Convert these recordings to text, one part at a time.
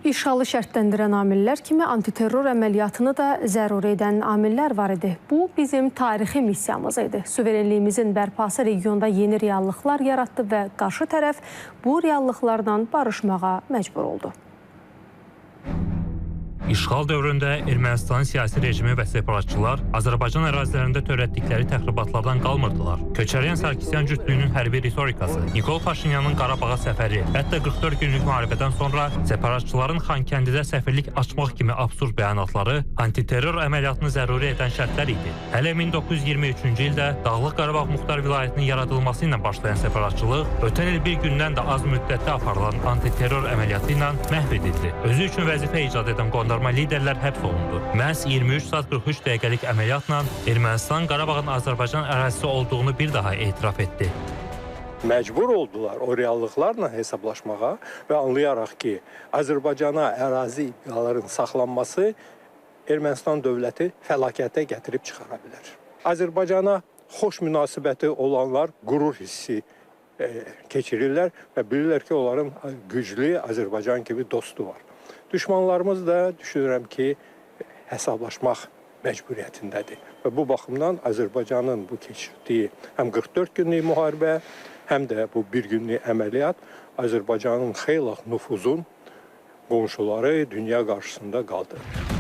İşğalı şərtləndirən amillər kimi antiterror əməliyyatını da zəruri edən amillər var idi. Bu, bizim tarixi missiyamız idi. Suverenliyimizin bərpası regionda yeni reallıqlar yaratdı və qarşı tərəf bu reallıqlarla barışmağa məcbur oldu. İşğal dövründə Ermənistanın siyasi rejimi və separatçılar Azərbaycan ərazilərində törətdikləri təxribatlardan qalmırdılar. Köçəryan Sarkisyan cütlüyünün hərbi ritorikası, Nikol Paşinyanın Qarabağa səfəri, hətta 44 günlük müharibədən sonra separatçıların Xankəndidə səfirlik açmaq kimi absurd bəyanatları antiterror əməliyyatını zəruri edən şərtlər idi. Hələ 1923-cü ildə Dağlıq Qarabağ Muxtar Vilayətinin yaradılması ilə başlayan separatçılıq ötən il bir gündən də az müddətdə aparılan antiterror əməliyyatı ilə məhv edildi. Özü üçün vəzifə icad edən qondarma liderlər həbs olundu. Məhz 23 saat 43 dəqiqəlik əməliyyatla Ermənistan Qarabağın Azərbaycan ərazisi olduğunu bir daha etiraf etdi. Məcbur oldular o reallıqlarla hesablaşmağa və anlayaraq ki, Azərbaycana ərazi iddiaların saxlanması Ermənistan dövləti fəlakətə gətirib çıxara bilər. Azərbaycana xoş münasibəti olanlar qürur hissi keçirirlər və bilirlər ki, onların güclü Azərbaycan kimi dostu var. Düşmanlarımız da düşünürəm ki, hesablaşmaq məcburiyyətindədir. Və bu baxımdan Azərbaycanın bu keçirdiyi həm 44 günlük müharibə, həm də bu bir günlük əməliyyat Azərbaycanın xeyli nüfuzun qonşuları dünya qarşısında qaldırır.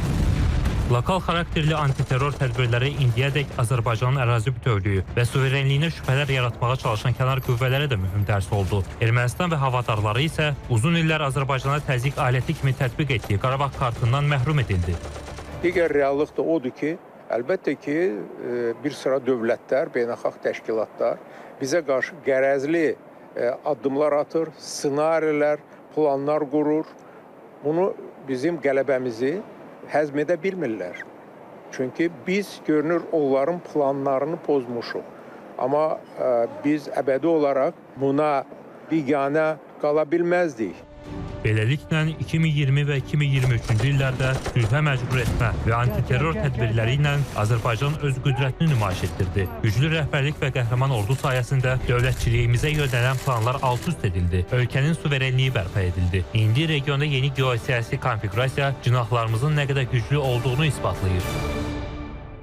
Lokal xarakterli antiterror tədbirləri indiyədək Azərbaycanın ərazi bütövlüyü və suverenliyinə şübhələr yaratmağa çalışan kənar qüvvələrə də mühüm dərs oldu. Ermənistan və havadarları isə uzun illər Azərbaycana təzyiq aləti kimi tətbiq etdiyi Qarabağ kartından məhrum edildi. Digər reallıq da odur ki, əlbəttə ki, bir sıra dövlətlər, beynəlxalq təşkilatlar bizə qarşı qərəzli addımlar atır, ssenarilər, planlar qurur. Bunu bizim qələbəmizi həzm edə bilmirlər. Çünki biz görünür onların planlarını pozmuşuq. Amma biz əbədi olaraq buna biganə qala bilməzdik. Beləliklə 2020 və 2023-cü illərdə sülhə məcbur etmə və antiterror tədbirləri ilə Azərbaycan öz qüdrətini nümayiş etdirdi. Güclü rəhbərlik və qəhrəman ordu sayəsində dövlətçiliyimizə yönələn planlar alt-üst edildi. Ölkənin suverenliyi bərpa edildi. İndi regionda yeni geosiyasi konfigurasiya cinahlarımızın nə qədər güclü olduğunu isbatlayır.